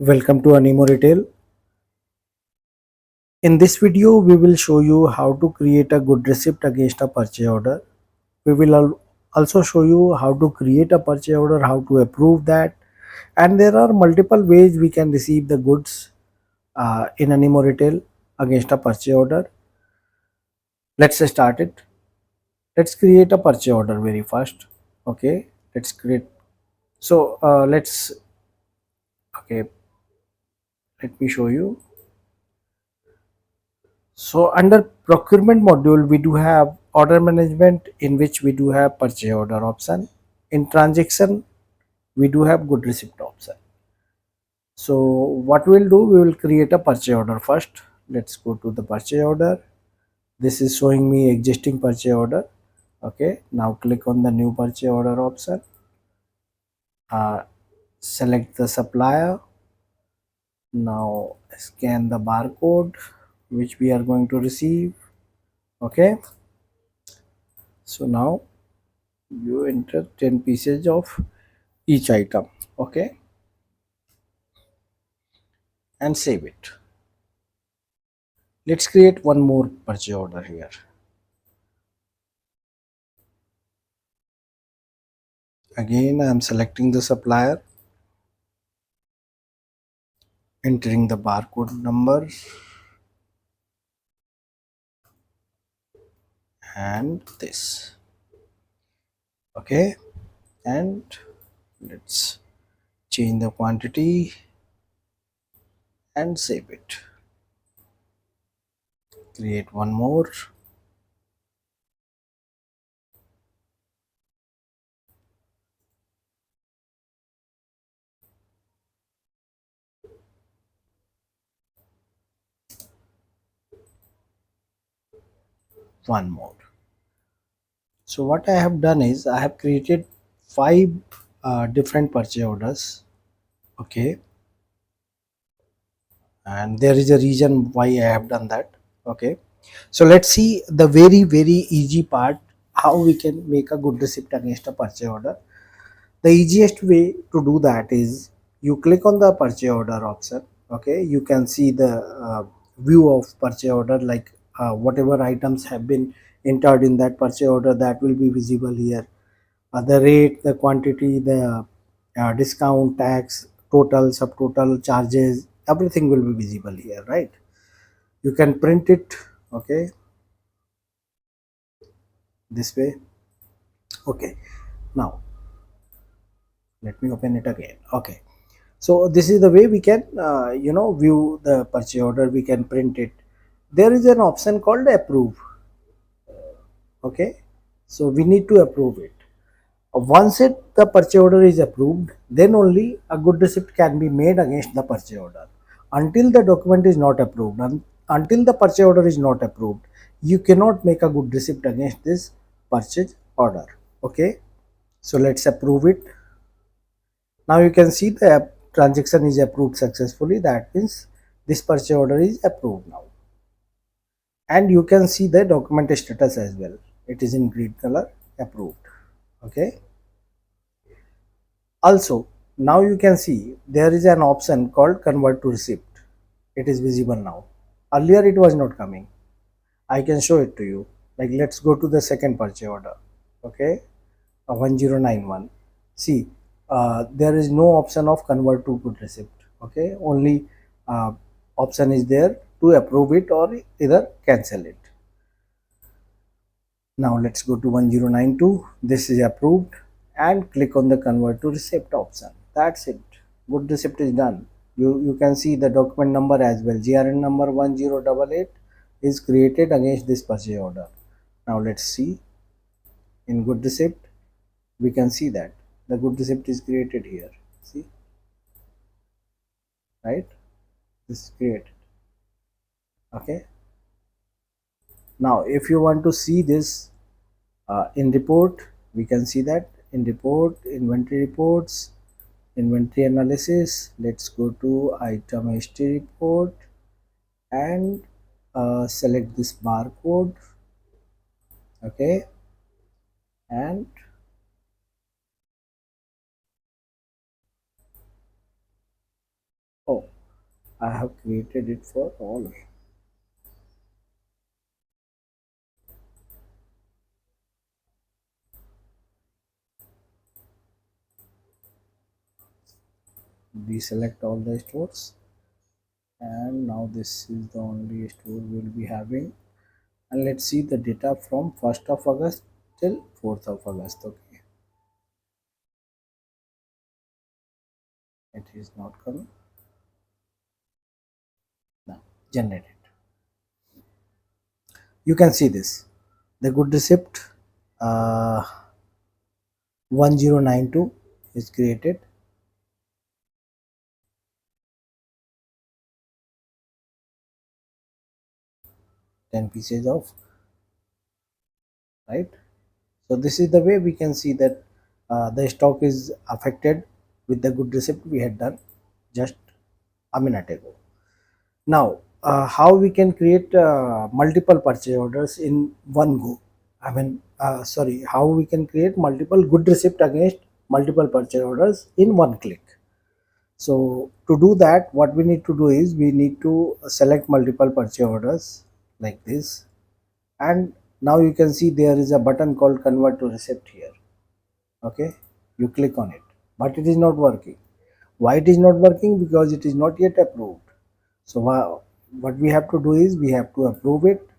Welcome to Animo Retail. In this video, we will show you how to create a good receipt against a purchase order. We will also show you how to create a purchase order, how to approve that, and there are multiple ways we can receive the goods in Animo Retail against a purchase order. Let's start it. Let's create a purchase order very first. Okay, let's create. Let's okay. Let me show you. So under procurement module, we do have order management in which we do have purchase order option. In transaction, we do have good receipt option. So what we'll do, we will create a purchase order first. Let's go to the purchase order. This is showing me existing purchase order. Okay, now click on the new purchase order option. Select the supplier. Now scan the barcode which we are going to receive. Okay, so now you enter 10 pieces of each item. Okay, and save it. Let's create one more purchase order here. Again, I am selecting the supplier, entering the barcode number and this. Okay, and let's change the quantity and save it. Create one more. One more. So what I have done is I have created five different purchase orders. Okay, and there is a reason why I have done that. Okay, so let's see the very easy part, how we can make a good receipt against a purchase order. The easiest way to do that is you click on the purchase order option. Okay, you can see the view of purchase order, like whatever items have been entered in that purchase order, that will be visible here. The rate, the quantity, the discount, tax, total, subtotal, charges, everything will be visible here, right? You can print it. Okay, this way. Okay, now let me open it again. Okay, so this is the way we can view the purchase order. We can print it. There is an option called approve. Okay, so we need to approve it. Once the purchase order is approved, then only a good receipt can be made against the purchase order. Until the document is not approved, until the purchase order is not approved, you cannot make a good receipt against this purchase order. Okay, so let's approve it. Now you can see the transaction is approved successfully. That means this purchase order is approved now, and you can see the document status as well. It is in green color, approved. Okay, also now you can see there is an option called convert to receipt. It is visible now. Earlier it was not coming. I can show it to you. Like, let's go to the second purchase order. Okay, 1091. See, there is no option of convert to good receipt. Okay, only uh, option is there to approve it or either cancel it. Now let's go to 1092. This is approved, and click on the convert to receipt option. That's it. Good receipt is done. You can see the document number as well. GRN number 1088 is created against this purchase order. Now let's see in good receipt. We can see that the good receipt is created here. See, right? This is created. Okay. Now if you want to see this in report, we can see that in report, inventory reports, inventory analysis. Let's go to item history report and select this barcode. Okay, and oh, I have created it for all. Deselect all the stores, and now this is the only store we'll be having. And let's see the data from 1st of August till 4th of August. Okay, it is not coming now. Generate it. You can see this, the good receipt uh, 1092 is created. 10 pieces of, right? So this is the way we can see that the stock is affected with the good receipt we had done just a minute ago. Now, how we can create multiple purchase orders in one go? Sorry, how we can create multiple good receipt against multiple purchase orders in one click? So to do that, what we need to do is we need to select multiple purchase orders like this, and now you can see there is a button called convert to receipt here. Okay, you click on it, but it is not working. Why it is not working? Because it is not yet approved. So what we have to do is we have to approve it,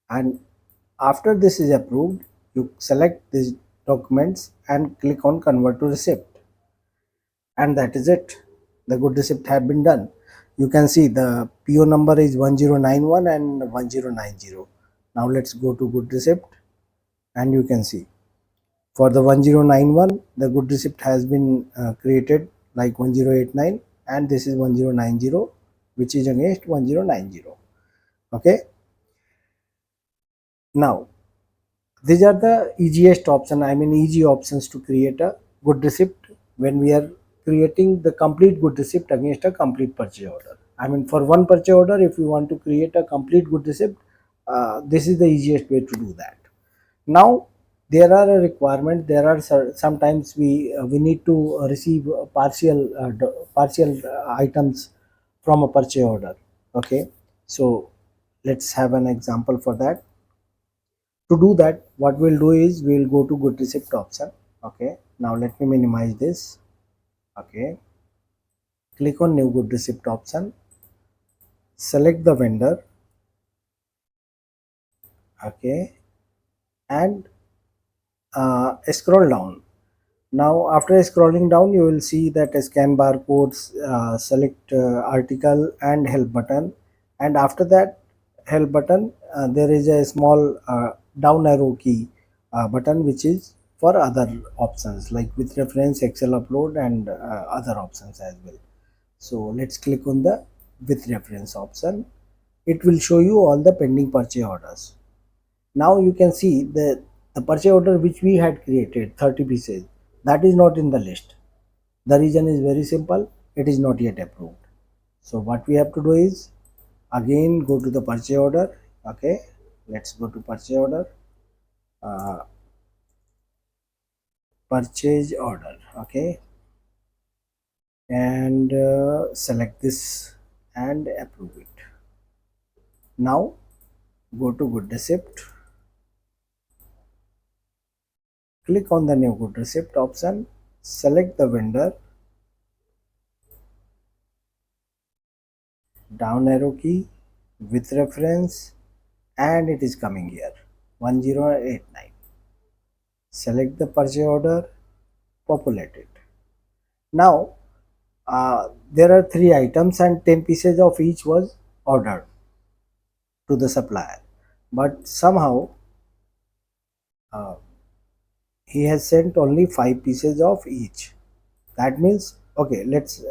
and after this is approved, you select these documents and click on convert to receipt, and that is it. The good receipt have been done. You can see the PO number is 1091 and 1090. Now let's go to good receipt, and you can see for the 1091 the good receipt has been created like 1089, and this is 1090 which is against 1090. Okay, now these are the easiest option, easy options to create a good receipt when we are creating the complete good receipt against a complete purchase order. For one purchase order, if you want to create a complete good receipt, this is the easiest way to do that. Now there are a requirement. There are sometimes we need to receive partial items from a purchase order. Okay, so let's have an example for that. To do that, what we'll do is we'll go to good receipt option. Okay, now let me minimize this. Okay, click on new good receipt option, select the vendor. Okay, and scroll down. Now after scrolling down, you will see that scan barcodes, select article and help button, and after that help button, there is a small down arrow key button which is for other options like with reference, Excel upload, and other options as well. So let's click on the with reference option. It will show you all the pending purchase orders. Now you can see the purchase order which we had created 30 pieces, that is not in the list. The reason is very simple, it is not yet approved. So what we have to do is again go to the purchase order. Okay, let's go to purchase order, uh, purchase order. Okay, and select this and approve it. Now go to good receipt, click on the new good receipt option, select the vendor, down arrow key with reference, and it is coming here 1089. Select the purchase order, populate it. Now there are 3 items and 10 pieces of each was ordered to the supplier, but somehow uh, he has sent only 5 pieces of each. That means, okay, let's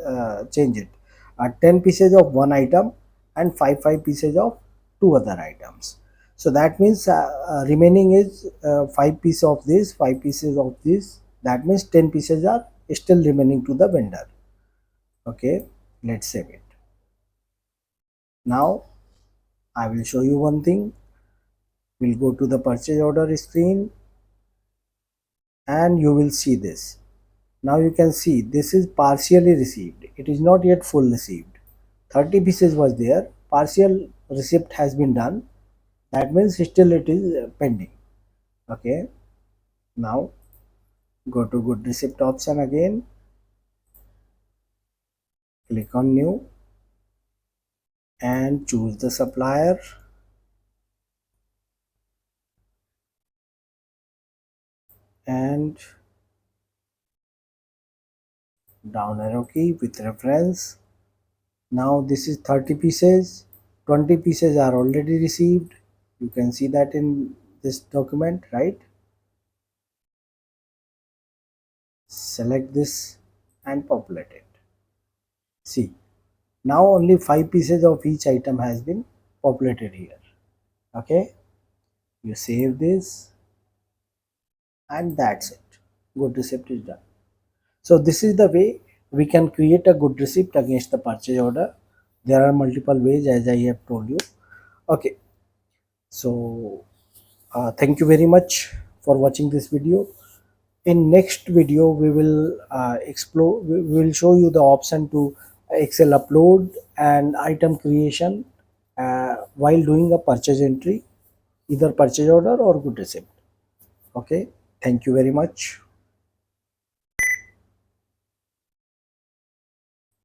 change it, 10 pieces of one item and 5 pieces of two other items. So that means remaining is 5 pieces of this, 5 pieces of this. That means 10 pieces are still remaining to the vendor. Okay, let's save it. Now I will show you one thing. We'll go to the purchase order screen, and you will see this. Now you can see this is partially received, it is not yet full received. 30 pieces was there, partial receipt has been done, that means still it is pending. Okay, now go to good receipt option again, click on new and choose the supplier, and down arrow key with reference. Now this is 30 pieces, 20 pieces are already received, you can see that in this document, right? Select this and populate it. See, now only 5 pieces of each item has been populated here. Okay, you save this and that's it, good receipt is done. So this is the way we can create a good receipt against the purchase order. There are multiple ways as I have told you. Okay, so thank you very much for watching this video. In next video we will explore, we will show you the option to Excel upload and item creation while doing a purchase entry, either purchase order or good receipt. Okay, thank you very much.